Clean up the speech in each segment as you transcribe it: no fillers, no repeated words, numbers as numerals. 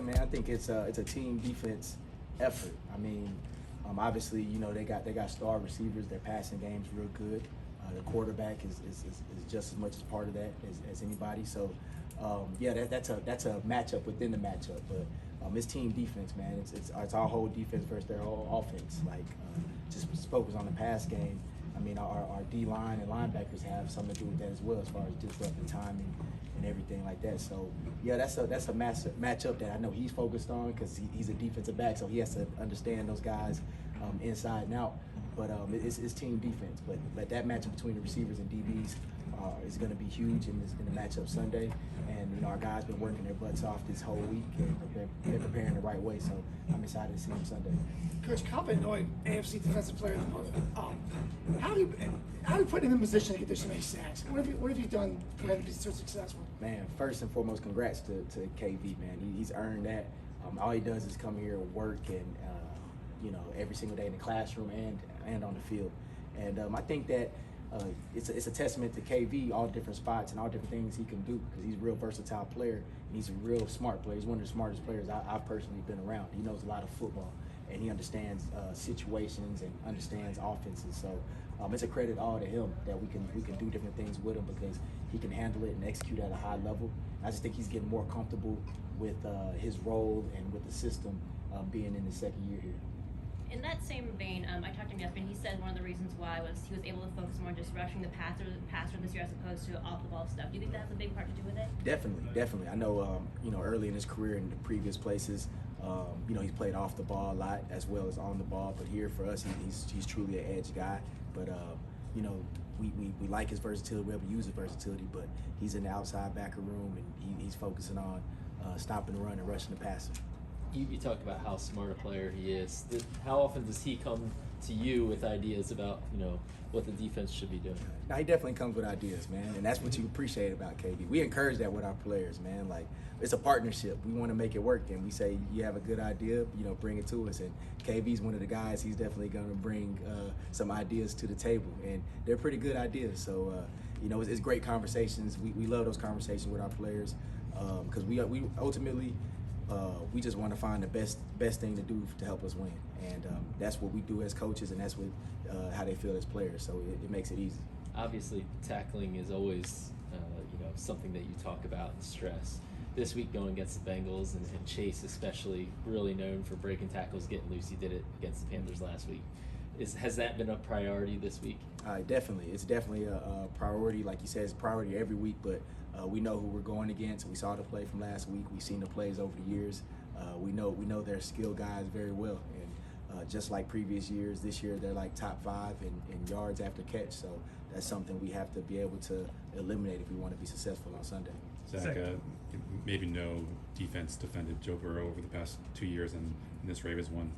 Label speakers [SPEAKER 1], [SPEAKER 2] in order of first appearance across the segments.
[SPEAKER 1] man. I think it's a team defense effort. I mean, obviously, they got star receivers. Their passing game's real good. The quarterback is just as much as part of that as anybody. So, that's a matchup within the matchup. But it's team defense, man. It's our whole defense versus their whole offense. Like, just focus on the pass game. I mean, our D line and linebackers have something to do with that as well, as far as disrupting timing and everything like that. So, that's a matchup that I know he's focused on, because he's a defensive back, so he has to understand those guys inside and out. But it's team defense. But that matchup between the receivers and DBs is going to be huge in the matchup Sunday. And our guys been working their butts off this whole week, and they're preparing the right way. So I'm excited to see them Sunday.
[SPEAKER 2] Coach, Calvin-Noy, AFC Defensive Player of the Month. How do you put him in position to get so many sacks? What have you done for him to be so successful?
[SPEAKER 1] Man, first and foremost, congrats to KV, man. He's earned that. All he does is come here and work, and every single day in the classroom and on the field. And I think that it's a testament to KV, all different spots and all different things he can do, because he's a real versatile player, and he's a real smart player. He's one of the smartest players I've personally been around. He knows a lot of football, and he understands situations and understands offenses. So it's a credit all to him that we can do different things with him, because he can handle it and execute at a high level. I just think he's getting more comfortable with his role and with the system being in his second year here.
[SPEAKER 3] In that same vein, I talked to him yesterday, and he said one of the reasons why was he was able to focus more on just rushing the passer this year as opposed to off-the-ball stuff. Do you think that has a big part to do with it?
[SPEAKER 1] Definitely. I know, early in his career in the previous places, he's played off the ball a lot as well as on the ball. But here for us, he's truly an edge guy. But we like his versatility. We're able to use his versatility. But he's in the outside backer room, and he's focusing on stopping the run and rushing the passer.
[SPEAKER 4] You talk about how smart a player he is. How often does he come to you with ideas about what the defense should be doing?
[SPEAKER 1] Now, he definitely comes with ideas, man, and that's what you appreciate about KB. We encourage that with our players, man. Like, it's a partnership. We want to make it work, and we say, you have a good idea, bring it to us. And KB's one of the guys. He's definitely going to bring some ideas to the table, and they're pretty good ideas. So, it's great conversations. We love those conversations with our players, because we ultimately. We just want to find the best thing to do to help us win, and that's what we do as coaches, and that's what how they feel as players. So it makes it easy.
[SPEAKER 4] Obviously, tackling is always something that you talk about and stress. This week going against the Bengals, and Chase especially, really known for breaking tackles, getting loose. He did it against the Panthers last week. Has that been a priority this week?
[SPEAKER 1] Definitely. It's definitely a priority. Like you said, it's a priority every week, but we know who we're going against. We saw the play from last week. We've seen the plays over the years. We know their skill guys very well. And just like previous years, this year they're like top 5 in yards after catch. So that's something we have to be able to eliminate if we want to be successful on Sunday.
[SPEAKER 5] Zach, maybe no defense defended Joe Burrow over the past 2 years, and this Ravens one.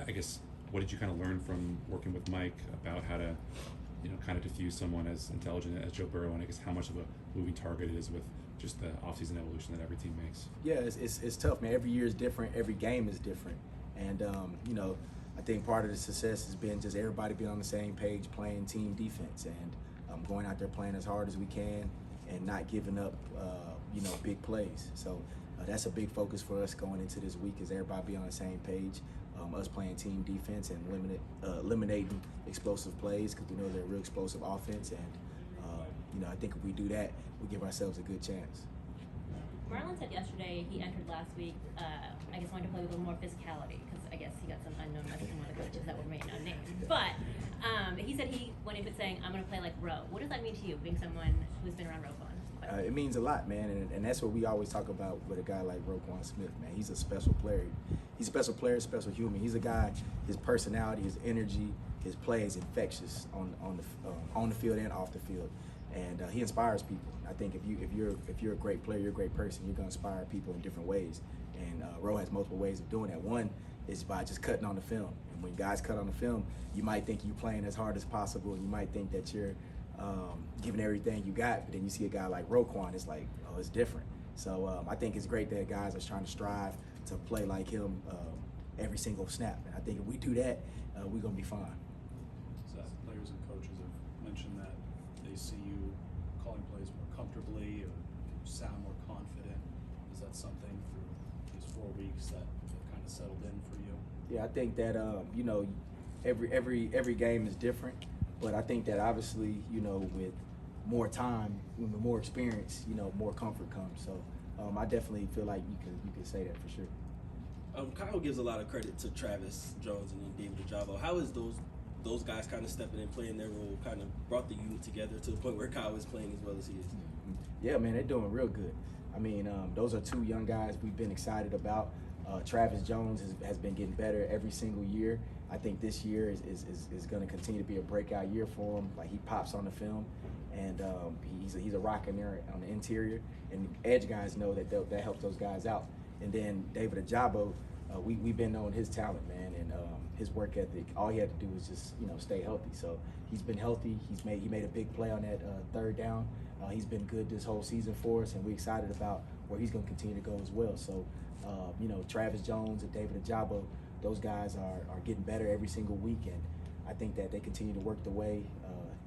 [SPEAKER 5] I guess, what did you kind of learn from working with Mike about how to, kind of diffuse someone as intelligent as Joe Burrow, and I guess how much of a moving target it is with just the offseason evolution that every team makes?
[SPEAKER 1] Yeah, it's tough, man. Every year is different. Every game is different. And, I think part of the success has been just everybody being on the same page, playing team defense, and going out there playing as hard as we can and not giving up, big plays. So that's a big focus for us going into this week, is everybody be on the same page. Us playing team defense and eliminating explosive plays, because we know they're a real explosive offense. And, I think if we do that, we give ourselves a good chance.
[SPEAKER 3] Marlon said yesterday he entered last week, I guess, wanting to play with a little more physicality, because I guess he got some unknown message from one of the coaches that will remain unnamed. But he said he went into it saying, I'm going to play like Ro. What does that mean to you, being someone who's been around Roquan?
[SPEAKER 1] It means a lot, man, and that's what we always talk about with a guy like Roquan Smith, man. He's a special player. He's a special player, special human. He's a guy, his personality, his energy, his play is infectious on the field and off the field. And he inspires people. I think if you're a great player, you're a great person, you're going to inspire people in different ways. And Ro has multiple ways of doing that. One is by just cutting on the film. And when guys cut on the film, you might think you're playing as hard as possible, and you might think that you're giving everything you got, but then you see a guy like Roquan, it's like, oh, it's different. So I think it's great that guys are trying to strive to play like him every single snap. And I think if we do that, we're going to be fine.
[SPEAKER 6] So players and coaches have mentioned that they see you calling plays more comfortably or you sound more confident. Is that something through these 4 weeks that have kind of settled in for you?
[SPEAKER 1] Yeah, I think that you know, every game is different, but I think that obviously, you know, with more time, with more experience, you know, more comfort comes. So I definitely feel like you can say that for sure.
[SPEAKER 7] Kyle gives a lot of credit to Travis Jones and then David Ojabo. How is those guys kind of stepping in, playing their role, kind of brought the unit together to the point where Kyle is playing as well as he is?
[SPEAKER 1] Yeah, man, they're doing real good. I mean, those are two young guys we've been excited about. Travis Jones has been getting better every single year. I think this year is going to continue to be a breakout year for him. Like, he pops on the film, and he's a rock in there on the interior. And edge guys know that helps those guys out. And then David Ojabo, we've been knowing his talent, man, and his work ethic. All he had to do was just, you know, stay healthy. So he's been healthy. He made a big play on that third down. He's been good this whole season for us, and we're excited about where he's going to continue to go as well. So, you know, Travis Jones and David Ojabo, those guys are getting better every single week, and I think that they continue to work the way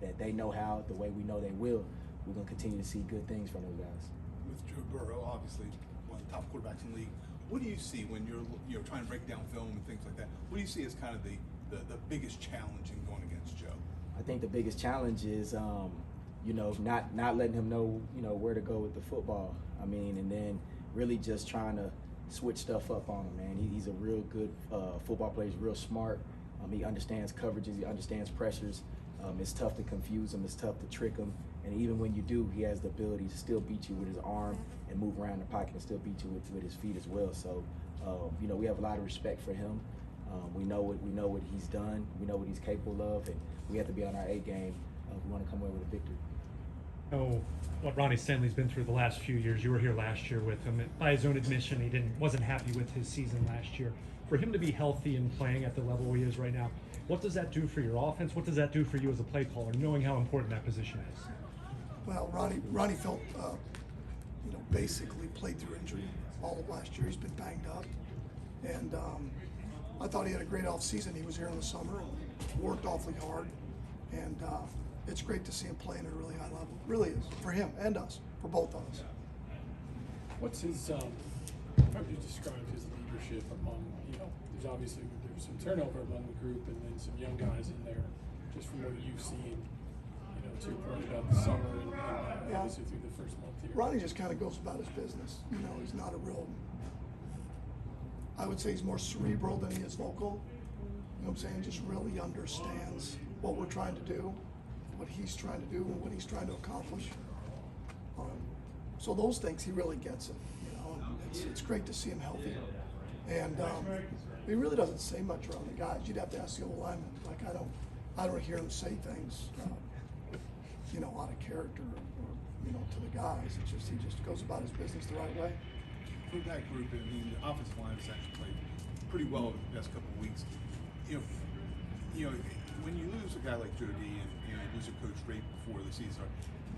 [SPEAKER 1] that they know how, the way we know they will. We're going to continue to see good things from those guys.
[SPEAKER 8] With Joe Burrow, obviously one of the top quarterbacks in the league, what do you see when you're trying to break down film and things like that? What do you see as kind of the biggest challenge in going against Joe?
[SPEAKER 1] I think the biggest challenge is, you know, not letting him know, you know, where to go with the football. I mean, and then really just trying to switch stuff up on him, man. He's a real good football player. He's real smart. He understands coverages. He understands pressures. It's tough to confuse him. It's tough to trick him. And even when you do, he has the ability to still beat you with his arm and move around the pocket and still beat you with his feet as well. So, you know, we have a lot of respect for him. We know what he's done. We know what he's capable of, and we have to be on our A game. We want to come away with a victory.
[SPEAKER 9] Know what Ronnie Stanley's been through the last few years. You were here last year with him. By his own admission, he wasn't happy with his season last year. For him to be healthy and playing at the level he is right now, what does that do for your offense? What does that do for you as a play caller, knowing how important that position is?
[SPEAKER 2] Well, Ronnie felt, you know, basically played through injury all of last year. He's been banged up, and I thought he had a great off season. He was here in the summer and worked awfully hard, and it's great to see him play at a really high level. It really is, for him and us, for both of us.
[SPEAKER 10] What's his, how would you describe his leadership among, you know, there's obviously some turnover among the group and then some young guys in there, just from what you've seen, you know, to your point about the summer and obviously through the first month here.
[SPEAKER 2] Ronnie just kind of goes about his business. You know, he's not a real, I would say he's more cerebral than he is vocal. You know what I'm saying? Just really understands what we're trying to do, what he's trying to do, and what he's trying to accomplish. So those things, he really gets it. You know, it's great to see him healthy. And he really doesn't say much around the guys. You'd have to ask the old lineman. Like, I don't hear him say things, you know, out of character or, you know, to the guys. It's just, he just goes about his business the right way.
[SPEAKER 8] For that group, I mean, the offensive line has actually played pretty well over the past couple of weeks. You know, when you lose a guy like Jody and you lose a coach right before the season starts,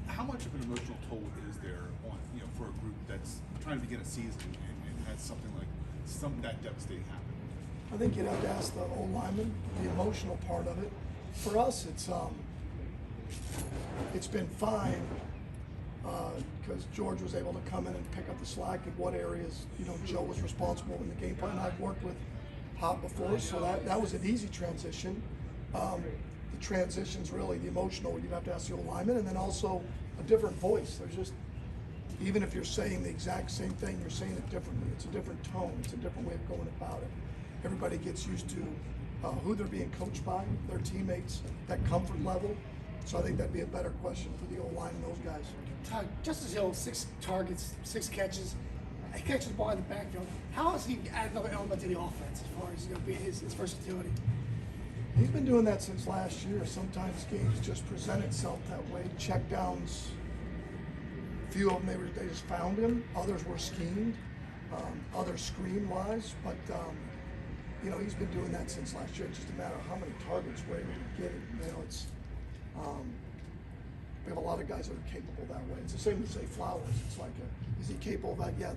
[SPEAKER 8] how much of an emotional toll is there on, you know, for a group that's trying to begin a season and has something like that devastating happen?
[SPEAKER 2] I think you'd have to ask the old lineman, the emotional part of it. For us, it's been fine because George was able to come in and pick up the slack in what areas, you know, Joe was responsible in the game plan. I've worked with Hop before, so that was an easy transition. The transition's really the emotional. You'd have to ask the old lineman, and then also a different voice. There's just, even if you're saying the exact same thing, you're saying it differently. It's a different tone. It's a different way of going about it. Everybody gets used to who they're being coached by, their teammates, that comfort level. So I think that'd be a better question for the old line and those guys. Todd, Justice Hill, 6 targets, 6 catches. He catches the ball in the backfield. How has he added another element to the offense as far as, you know, being his versatility? He's been doing that since last year. Sometimes games just present itself that way. Check downs, a few of them they just found him. Others were schemed, others screen-wise. But you know, he's been doing that since last year. It's just a matter of how many targets we're able to get him. You know, it's we have a lot of guys that are capable that way. It's the same as say Flowers. It's like, is he capable of that? Yeah,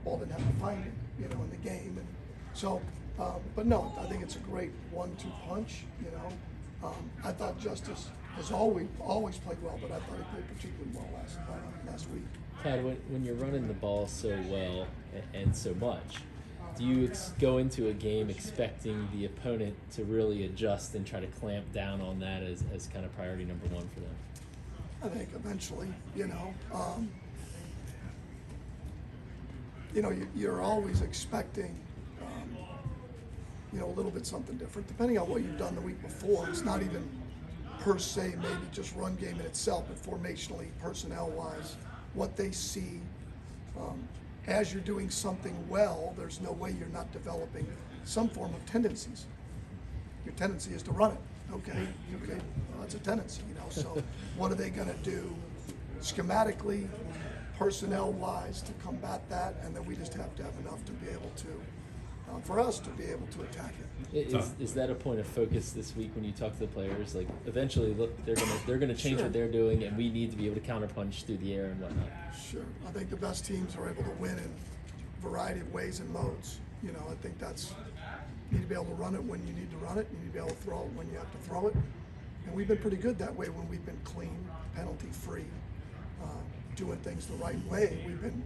[SPEAKER 2] ball didn't have to find him, you know, in the game. And so, but no, I think it's a great 1-2 punch. You know, I thought Justice has always played well, but I thought he played particularly well last week.
[SPEAKER 4] Todd, when you're running the ball so well and so much, Do you go into a game expecting the opponent to really adjust and try to clamp down on that as kind of priority number one for them?
[SPEAKER 2] I think eventually, you're always expecting, a little bit something different, depending on what you've done the week before. It's not even per se maybe just run game in itself, but formationally, personnel-wise, what they see. As you're doing something well, there's no way you're not developing some form of tendencies. Your tendency is to run it. Okay, well, that's a tendency, So what are they going to do schematically, personnel-wise, to combat that? And then we just have to have enough to be able to, for us to be able to attack it.
[SPEAKER 4] Is that a point of focus this week when you talk to the players? Like, eventually, look, they're gonna change
[SPEAKER 2] Sure.
[SPEAKER 4] what they're doing, and we need to be able to counterpunch through the air and whatnot.
[SPEAKER 2] Sure. I think the best teams are able to win in a variety of ways and modes. I think that's, you need to be able to run it when you need to run it. You need to be able to throw it when you have to throw it. And we've been pretty good that way when we've been clean, penalty-free, doing things the right way. We've been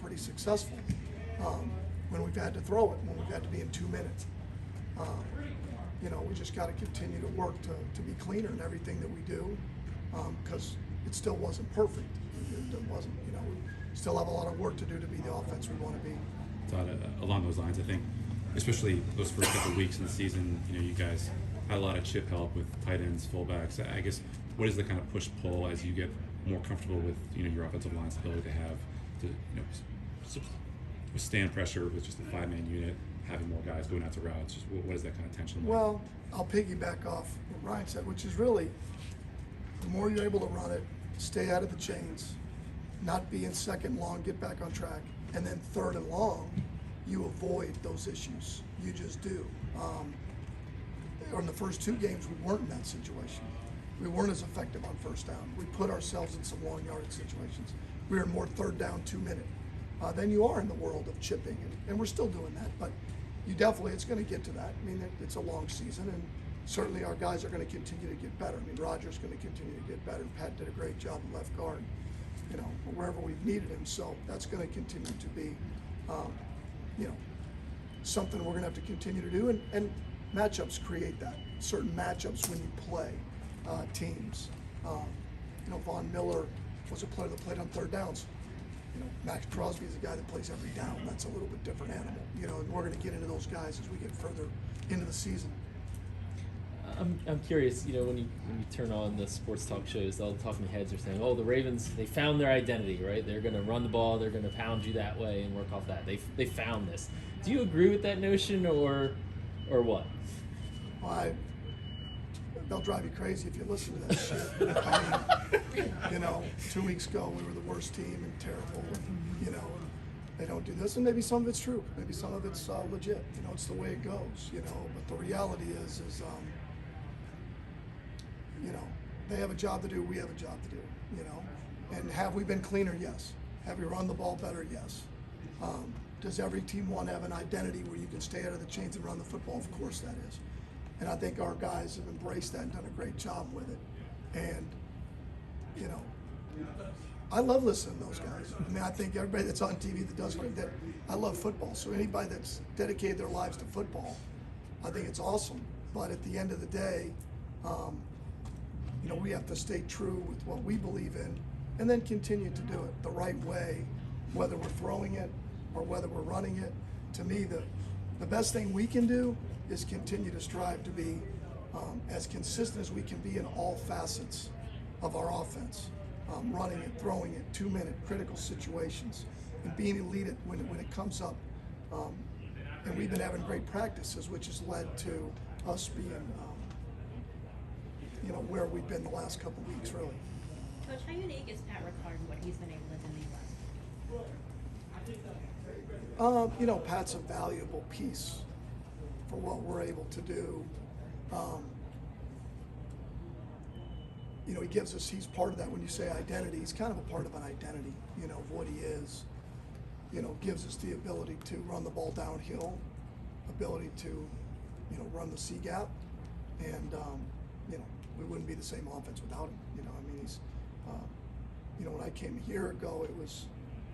[SPEAKER 2] pretty successful. When we've had to throw it, when we've had to be in 2 minutes. We just got to continue to work to be cleaner in everything that we do, because it still wasn't perfect. It wasn't, we still have a lot of work to do to be the offense we want to be.
[SPEAKER 5] Todd, along those lines, I think, especially those first couple of weeks in the season, you guys had a lot of chip help with tight ends, fullbacks. I guess, what is the kind of push-pull as you get more comfortable with, your offensive line's ability to have to, withstand pressure with just a 5-man unit, having more guys going out to routes? Just what is that kind of tension like?
[SPEAKER 2] Well, I'll piggyback off what Ryan said, which is really, the more you're able to run it, stay out of the chains, not be in second long, get back on track, and then third and long, you avoid those issues. You just do. In the first 2 games, we weren't in that situation. We weren't as effective on first down. We put ourselves in some long yardage situations. We were more third down, 2-minute. Than you are in the world of chipping, and we're still doing that, but it's going to get to that. I mean, it's a long season, and certainly our guys are going to continue to get better. I mean, Roger's going to continue to get better. Pat did a great job at left guard, wherever we've needed him, so that's going to continue to be, something we're going to have to continue to do, and matchups create that. Certain matchups when you play teams. Von Miller was a player that played on third downs. Max Crosby is a guy that plays every down. That's a little bit different animal. And we're going to get into those guys as we get further into the season.
[SPEAKER 4] I'm curious, when you turn on the sports talk shows, all the talking heads are saying, oh, the Ravens, they found their identity, right? They're going to run the ball, they're going to pound you that way and work off that. They found this. Do you agree with that notion, or what?
[SPEAKER 2] Well, they'll drive you crazy if you listen to that shit. 2 weeks ago we were the worst team and terrible, and they don't do this, and maybe some of it's true, maybe some of it's legit. It's the way it goes. But the reality is they have a job to do, we have a job to do. And have we been cleaner? Yes. Have we run the ball better? Yes. Does every team want to have an identity where you can stay out of the chains and run the football? Of course that is. And I think our guys have embraced that and done a great job with it. And, I love listening to those guys. I mean, I think everybody that's on TV that does great, I love football. So anybody that's dedicated their lives to football, I think it's awesome. But at the end of the day, we have to stay true with what we believe in and then continue to do it the right way, whether we're throwing it or whether we're running it. To me, the best thing we can do is continue to strive to be as consistent as we can be in all facets of our offense. Running it, throwing it, 2-minute critical situations, and being elite when it comes up. And we've been having great practices, which has led to us being, where we've been the last couple of weeks, really.
[SPEAKER 3] Coach, how unique is Pat Ricard and what he's been able to do in the West?
[SPEAKER 2] Pat's a valuable piece for what we're able to do. He gives us, he's part of that. When you say identity, he's kind of a part of an identity, of what he is. Gives us the ability to run the ball downhill, ability to, run the C gap, and, we wouldn't be the same offense without him. He's, when I came a year ago, it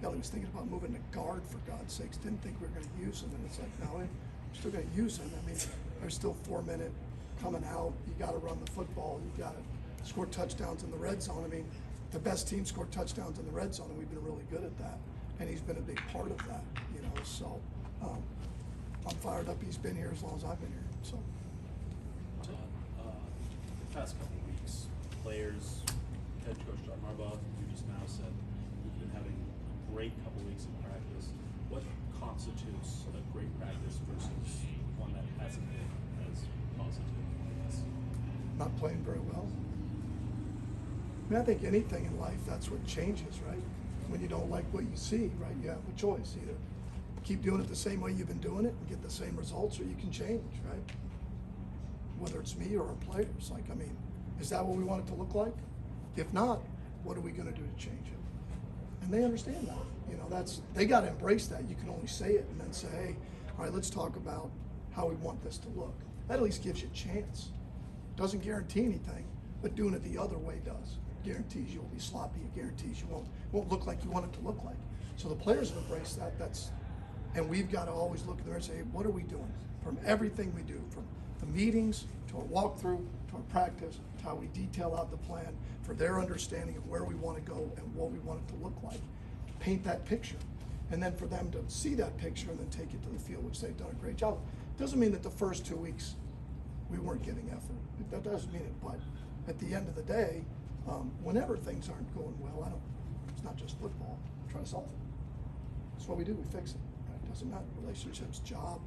[SPEAKER 2] Belly was thinking about moving to guard, for God's sakes. Didn't think we were going to use him. And it's like, no, we're still going to use him. I mean, there's still 4 minute coming out. You got to run the football. You got to score touchdowns in the red zone. I mean, the best team scored touchdowns in the red zone, and we've been really good at that. And he's been a big part of that, you know. So I'm fired up. He's been here as long as I've been here. So.
[SPEAKER 6] Todd, the past couple of weeks, players, head coach John Harbaugh, you just now said we've been having a great couple of weeks of practice. What constitutes a great practice versus one that hasn't been as positive?
[SPEAKER 2] Not playing very well. I mean, I think anything in life, that's what changes, right? When you don't like what you see, right, you have a choice. Either keep doing it the same way you've been doing it and get the same results, or you can change, right? Whether it's me or our players. Like, I mean, is that what we want it to look like? If not, what are we going to do to change it? And they understand that. You know, they got to embrace that. You can only say it and then say, hey, all right, let's talk about how we want this to look. That at least gives you a chance. Doesn't guarantee anything, but doing it the other way does. Guarantees you'll be sloppy. It guarantees you won't look like you want it to look like. So the players have embraced that. And we've got to always look at there and say, what are we doing? From everything we do, from the meetings to our walkthrough to our practice to how we detail out the plan, for their understanding of where we want to go and what we want it to look like. Paint that picture. And then for them to see that picture and then take it to the field, which they've done a great job. Doesn't mean that the first 2 weeks we weren't giving effort. That doesn't mean it, but at the end of the day, whenever things aren't going well, it's not just football, try to solve it. That's what we do, we fix it, right? Doesn't matter, relationships, job,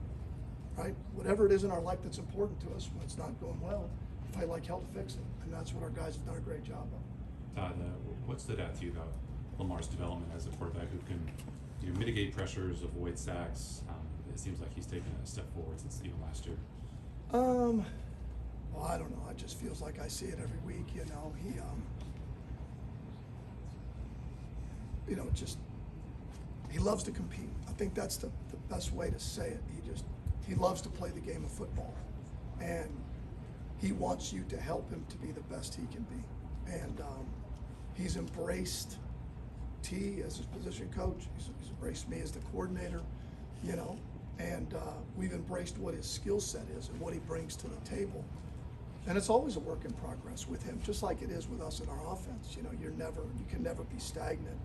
[SPEAKER 2] right? Whatever it is in our life that's important to us, when it's not going well, fight like hell to fix it. And that's what our guys have done a great job of.
[SPEAKER 5] Todd, what stood out to you about Lamar's development as a quarterback who can mitigate pressures, avoid sacks? It seems like he's taken a step forward since even last year.
[SPEAKER 2] Well, I don't know. It just feels like I see it every week. You know, he loves to compete. I think that's the best way to say it. He loves to play the game of football, and he wants you to help him to be the best he can be. And he's embraced T as his position coach. He's embraced me as the coordinator. You know, and we've embraced what his skill set is and what he brings to the table. And it's always a work in progress with him, just like it is with us in our offense. You know, you can never be stagnant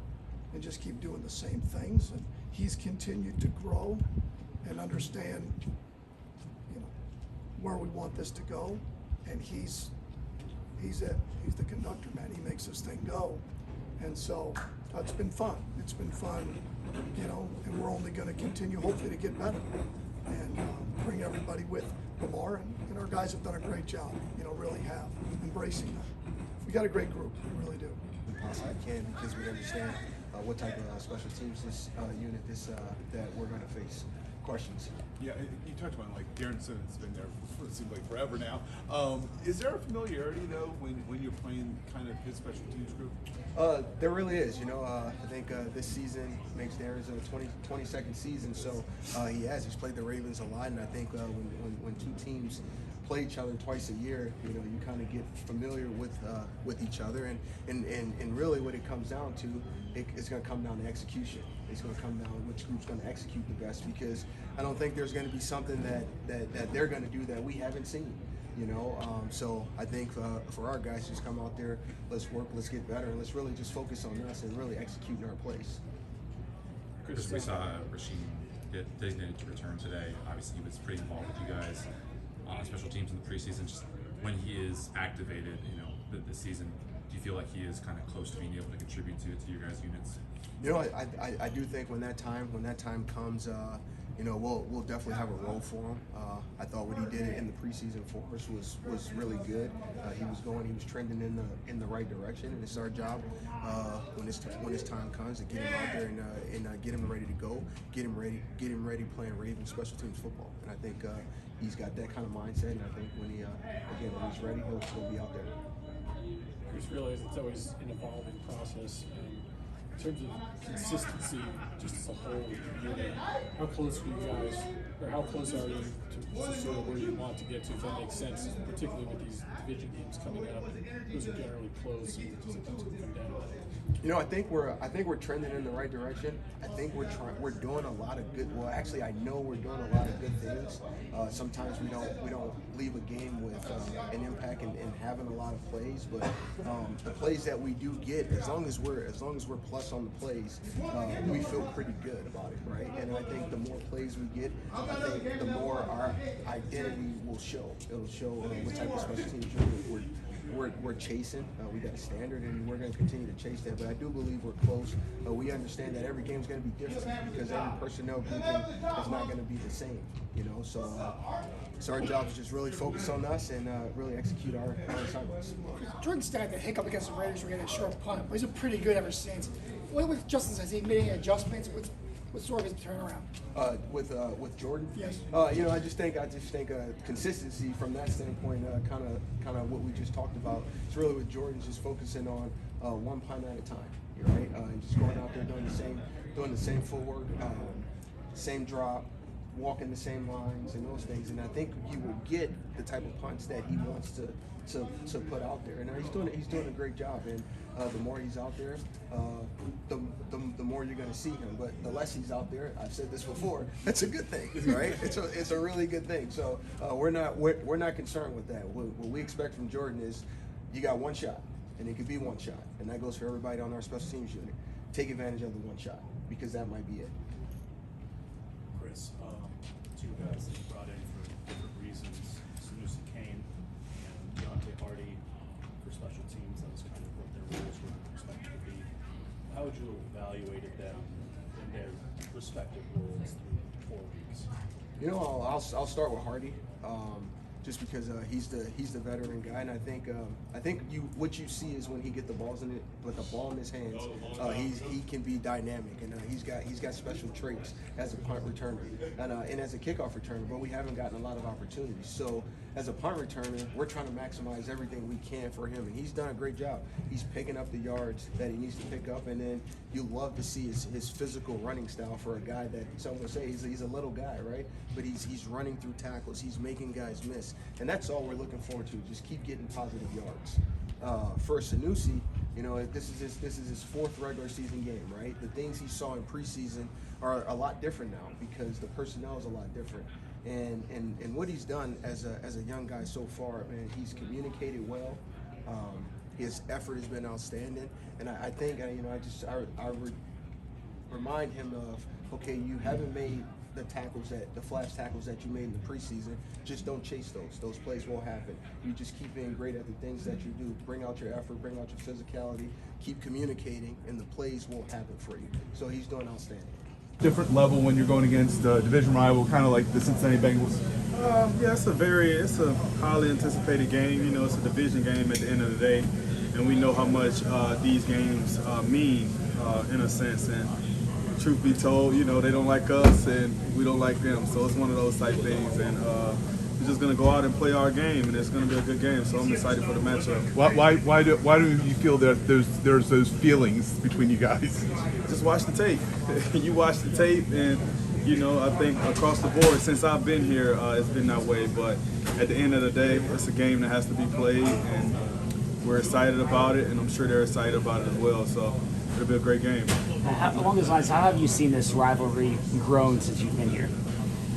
[SPEAKER 2] and just keep doing the same things. And he's continued to grow and understand, you know, where we want this to go. And he's it. He's the conductor, man. He makes this thing go. And so it's been fun. It's been fun, you know, and we're only going to continue, hopefully, to get better and bring everybody with Lamar. And our guys have done a great job, you know, really have, embracing that. We got a great group, we really do.
[SPEAKER 11] I can, because we understand what type of special teams this unit that we're going to face. Questions?
[SPEAKER 8] Yeah, you talked about like Darren Simmons has been there for it seems like forever now. Is there a familiarity though when you're playing kind of his special teams group?
[SPEAKER 11] There really is. You know, I think this season makes Darren's a 22nd season, so he's played the Ravens a lot, and I think when two teams play each other twice a year, you know, you kind of get familiar with each other, and really what it comes down to, it's going to come down to execution. It's going to come down to which group's going to execute the best, because I don't think there's going to be something that they're going to do that we haven't seen. You know, so I think for our guys, just come out there, let's work, let's get better, and let's really just focus on us and really executing our plays.
[SPEAKER 5] Chris, we saw Rasheem get designated to return today. Obviously, he was pretty involved with you guys on special teams in the preseason. Just when he is activated, you know, this season, do you feel like he is kind of close to being able to contribute to your guys' units?
[SPEAKER 11] You know, I do think when that time comes, you know, we'll definitely have a role for him. I thought what he did in the preseason for us was really good. He was trending in the right direction, and it's our job when his time comes to get him out there and get him ready to go, get him ready playing Ravens special teams football. And I think he's got that kind of mindset, and I think when he's ready, he'll be out there.
[SPEAKER 10] I just realize it's always an evolving process. In terms of consistency, just as a whole unit, how close were you guys or how close are you to sort of where you want to get to, if that makes sense, particularly with these division games coming up? Those are generally close, and sometimes can come down.
[SPEAKER 11] You know, I think we're trending in the right direction. I think we're doing a lot of good. Well, actually, I know we're doing a lot of good things. Sometimes we don't leave a game with an impact and having a lot of plays, but the plays that we do get, as long as we're plus on the plays, we feel pretty good about it, right? And I think the more plays we get, I think the more our identity will show. It'll show what type of special teams we're chasing. We got a standard, and we're going to continue to chase that. But I do believe we're close. We understand that every game's going to be different because every personnel grouping is not going to be the same. You know, so our job is just really focus on us and really execute our assignments.
[SPEAKER 12] Jordan still had the hiccup against the Raiders. We're getting a short punt, but he's been pretty good ever since. What with Justin? Has he made any adjustments? What's sort of his turnaround?
[SPEAKER 11] With Jordan?
[SPEAKER 12] Yes.
[SPEAKER 11] You know, I just think consistency from that standpoint, kind of what we just talked about. It's really with Jordan just focusing on one punt at a time, right? And just going out there doing the same footwork, same drop, walking the same lines and those things. And I think you will get the type of punts that he wants to put out there. And he's doing a great job. And the more he's out there, the more you're going to see him. But the less he's out there, I've said this before, that's a good thing, right? It's a really good thing. So we're not concerned with that. What we expect from Jordan is you got one shot, and it could be one shot, and that goes for everybody on our special teams unit. Take advantage of the one shot because that might be it.
[SPEAKER 6] Chris, two guys that you brought in for different reasons, Sanusi Kane and Deontay Hardy for special teams. That was kind of what their roles were expected to be. How would you have evaluated them in their respective roles through 4 weeks?
[SPEAKER 11] You know, I'll start with Hardy, just because he's the veteran guy, and I think what you see is when he get the ball in his hands, he can be dynamic, and he's got special traits as a punt returner and as a kickoff returner, but we haven't gotten a lot of opportunities. So as a punt returner, we're trying to maximize everything we can for him, and he's done a great job. He's picking up the yards that he needs to pick up, and then you love to see his physical running style for a guy that some would say he's a little guy, right? But he's running through tackles, he's making guys miss, and that's all we're looking forward to. Just keep getting positive yards. For Sanusi, you know, this is his 4th regular season game, right? The things he saw in preseason are a lot different now because the personnel is a lot different. And what he's done as a young guy so far, man, he's communicated well. His effort has been outstanding, and I think I would remind him of, okay, you haven't made the flash tackles that you made in the preseason. Just don't chase those. Those plays won't happen. You just keep being great at the things that you do. Bring out your effort, bring out your physicality, keep communicating, and the plays will happen for you. So he's doing outstanding.
[SPEAKER 13] Different level when you're going against a division rival, kind of like the Cincinnati Bengals?
[SPEAKER 14] Yeah, it's a highly anticipated game. You know, it's a division game at the end of the day, and we know how much these games mean in a sense. And truth be told, you know, they don't like us and we don't like them. So it's one of those type things, and we're just gonna go out and play our game, and it's gonna be a good game. So I'm excited for the matchup.
[SPEAKER 13] Why do you feel that there's those feelings between you guys?
[SPEAKER 14] Just watch the tape. You watch the tape, and you know, I think across the board, since I've been here, it's been that way. But at the end of the day, it's a game that has to be played, and we're excited about it, and I'm sure they're excited about it as well. So it'll be a great game.
[SPEAKER 15] Along those lines, how have you seen this rivalry grown since you've been here?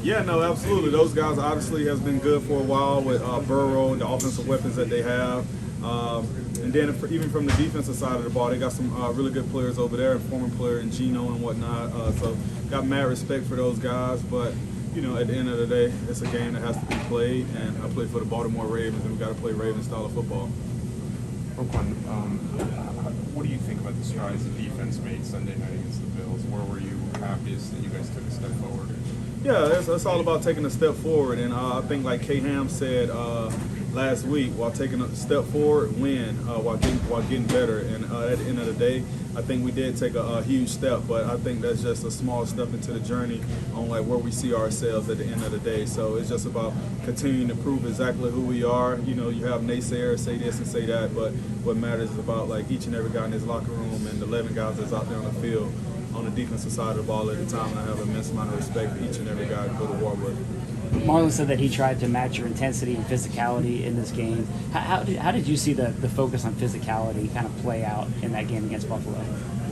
[SPEAKER 14] Yeah, no, absolutely. Those guys obviously has been good for a while with Burrow and the offensive weapons that they have. And then even from the defensive side of the ball, they got some really good players over there, a former player in Gino and whatnot. So got mad respect for those guys. But, you know, at the end of the day, it's a game that has to be played. And I play for the Baltimore Ravens, and we got to play Ravens style of football.
[SPEAKER 13] Roquan, what do you think about the strides the defense made Sunday night against the Bills? Where were you happiest that you guys took a step forward?
[SPEAKER 14] Yeah, it's all about taking a step forward, and I think like K. Ham said last week, while taking a step forward, win while getting better. And at the end of the day, I think we did take a huge step, but I think that's just a small step into the journey on like where we see ourselves at the end of the day. So it's just about continuing to prove exactly who we are. You know, you have naysayers say this and say that, but what matters is about like each and every guy in this locker room and the 11 guys that's out there on the field. on the defensive side of the ball at the time, and I have an immense amount of respect for each and every guy to go to war with.
[SPEAKER 15] Marlon said that he tried to match your intensity and physicality in this game. How did you see the focus on physicality kind of play out in that game against Buffalo?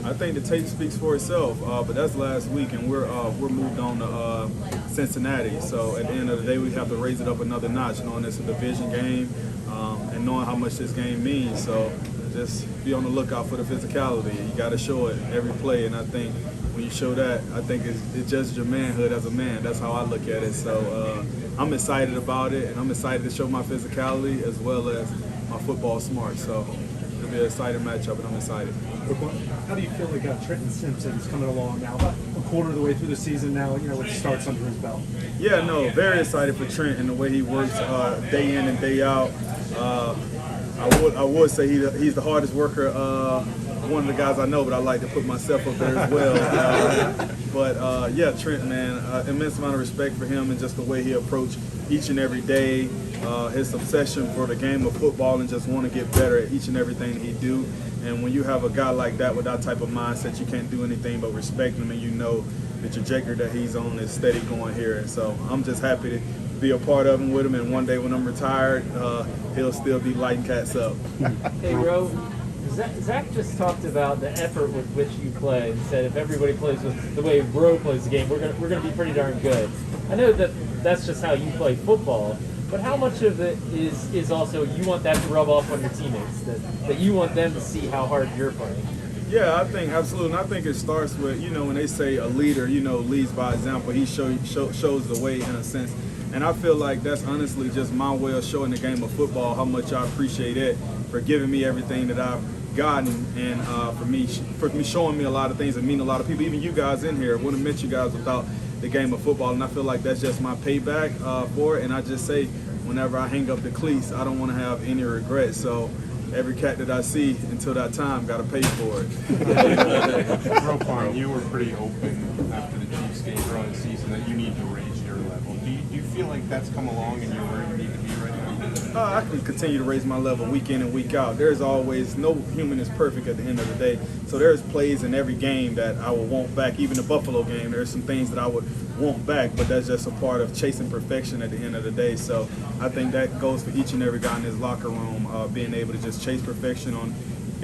[SPEAKER 14] I think the tape speaks for itself, but that's last week, and we're moved on to Cincinnati. So at the end of the day, we have to raise it up another notch, knowing it's a division game and knowing how much this game means. So just be on the lookout for the physicality. You got to show it every play, and I think when you show that, I think it judges your manhood as a man. That's how I look at it. So I'm excited about it, and I'm excited to show my physicality as well as my football smart. So it'll be an exciting matchup, and I'm excited.
[SPEAKER 9] How do you feel like Trenton Simpson's coming along now, about a quarter of the way through the season now, with starts under his belt?
[SPEAKER 14] Yeah, no, very excited for Trent and the way he works day in and day out. I would say he's the hardest worker, one of the guys I know, but I like to put myself up there as well. Yeah, Trent, man, immense amount of respect for him and just the way he approached each and every day, his obsession for the game of football and just want to get better at each and everything he do. And when you have a guy like that with that type of mindset, you can't do anything but respect him, and you know the trajectory that he's on is steady going here. And so I'm just happy to be a part of him with him, and one day when I'm retired, he'll still be lighting cats up.
[SPEAKER 4] Hey, Ro, Zach just talked about the effort with which you play and said if everybody plays with the way Ro plays the game, we're gonna be pretty darn good. I know that's just how you play football, but how much of it is also you want that to rub off on your teammates, that you want them to see how hard you're playing?
[SPEAKER 14] Yeah, I think absolutely. And I think it starts with, when they say a leader, leads by example. He shows the way in a sense. And I feel like that's honestly just my way of showing the game of football how much I appreciate it, for giving me everything that I've gotten, and for me showing me a lot of things that mean a lot of people. Even you guys in here, wouldn't have met you guys without the game of football. And I feel like that's just my payback for it. And I just say, whenever I hang up the cleats, I don't want to have any regrets. So every cat that I see until that time got to pay for it.
[SPEAKER 13] Roquan, you were pretty open after the Chiefs game early in the season that you need to raise your level. Do you feel like that's come along and you're where you need to be right now?
[SPEAKER 14] I can continue to raise my level week in and week out. There's always, no human is perfect at the end of the day. So there's plays in every game that I will want back. Even the Buffalo game, there's some things that I would want back, but that's just a part of chasing perfection at the end of the day. So I think that goes for each and every guy in this locker room, being able to just chase perfection on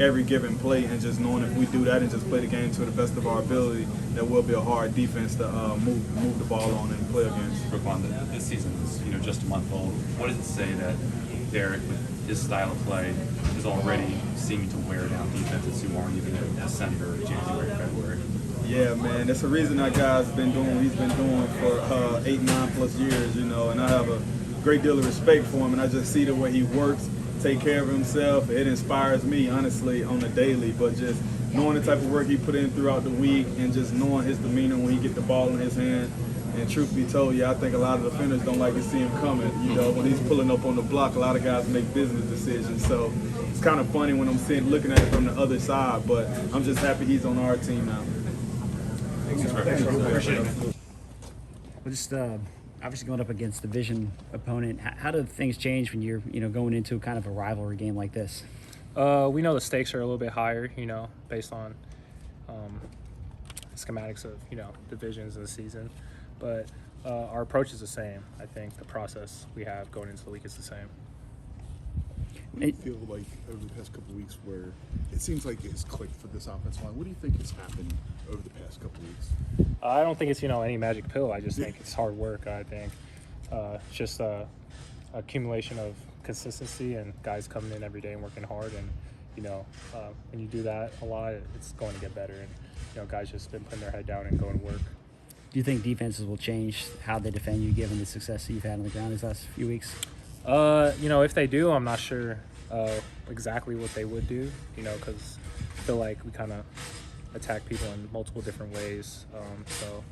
[SPEAKER 14] every given play, and just knowing if we do that and just play the game to the best of our ability, that will be a hard defense to move the ball on and play against.
[SPEAKER 5] Roquan, this season is just a month old. What does it say that Derek, with his style of play, is already seeming to wear down defenses who aren't even in December, January, February?
[SPEAKER 14] Yeah, man, that's the reason that guy's been doing what he's been doing for 8, 9+ years, and I have a great deal of respect for him, and I just see the way he works, take care of himself. It inspires me, honestly, on the daily, but just knowing the type of work he put in throughout the week and just knowing his demeanor when he get the ball in his hand. And truth be told, I think a lot of defenders don't like to see him coming. When he's pulling up on the block, a lot of guys make business decisions. So it's kind of funny when I'm looking at it from the other side, but I'm just happy he's on our team now.
[SPEAKER 15] Thanks, appreciate it. Well, just obviously going up against division opponent, how do things change when you're going into kind of a rivalry game like this?
[SPEAKER 16] We know the stakes are a little bit higher, based on schematics of divisions of the season, but our approach is the same. I think the process we have going into the week is the same.
[SPEAKER 8] What do you feel like over the past couple of weeks where it seems like it's clicked for this offensive line? What do you think has happened over the past couple of weeks?
[SPEAKER 16] I don't think it's any magic pill. I just think it's hard work. I think it's just a accumulation of consistency and guys coming in every day and working hard. And when you do that a lot, it's going to get better. And guys just been putting their head down and going to work.
[SPEAKER 15] Do you think defenses will change how they defend you given the success that you've had on the ground these last few weeks?
[SPEAKER 16] If they do, I'm not sure exactly what they would do, because I feel like we kind of attack people in multiple different ways. So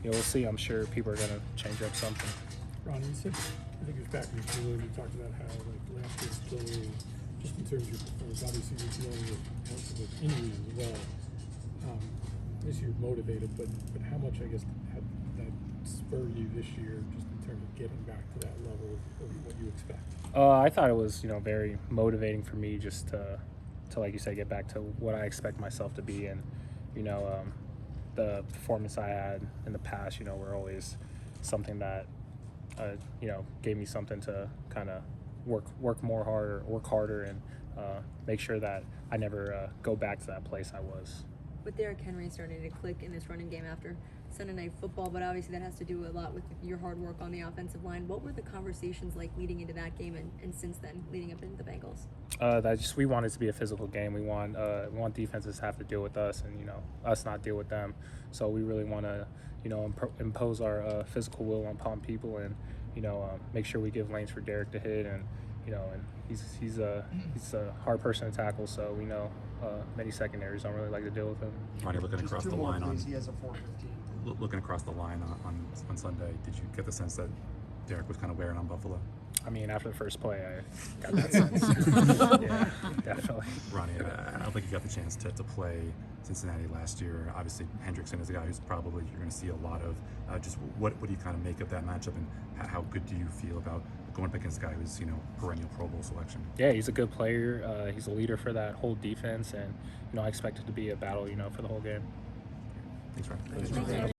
[SPEAKER 16] we'll see. I'm sure people are going to change up something.
[SPEAKER 10] Ron, you said, I think it was back in the June, you talked about how last year's play, just in terms of your performance, obviously you're dealing with injuries as well. This year motivated, but how much, I guess, had that spurred you this year just in terms of getting back to that level of what you expect?
[SPEAKER 16] I thought it was, very motivating for me just to, like you said, get back to what I expect myself to be. And, the performance I had in the past, were always something that, gave me something to kind of work harder, and make sure that I never go back to that place I was.
[SPEAKER 17] With Derrick Henry starting to click in this running game after Sunday Night Football, but obviously that has to do a lot with your hard work on the offensive line. What were the conversations like leading into that game and since then, leading up into the Bengals?
[SPEAKER 16] We want it to be a physical game. We want defenses to have to deal with us, and us not deal with them. So we really want to impose our physical will upon people, and make sure we give lanes for Derrick to hit, and and he's a hard person to tackle. So we know many secondaries don't really like to deal with him.
[SPEAKER 5] Ronnie, looking across the line
[SPEAKER 12] He has a 415.
[SPEAKER 5] looking across the line on Sunday, did you get the sense that Derrick was kind of wearing on Buffalo?
[SPEAKER 16] I mean, after the first play, I got that sense. Yeah, definitely.
[SPEAKER 5] Ronnie, I don't think you got the chance to play Cincinnati last year. Obviously, Hendrickson is a guy who's probably you're going to see a lot of. Just what do you kind of make of that matchup, and how good do you feel about going up against a guy who's perennial Pro Bowl selection?
[SPEAKER 16] Yeah, he's a good player. He's a leader for that whole defense, and I expect it to be a battle, for the whole game.
[SPEAKER 5] Thanks, Ronnie.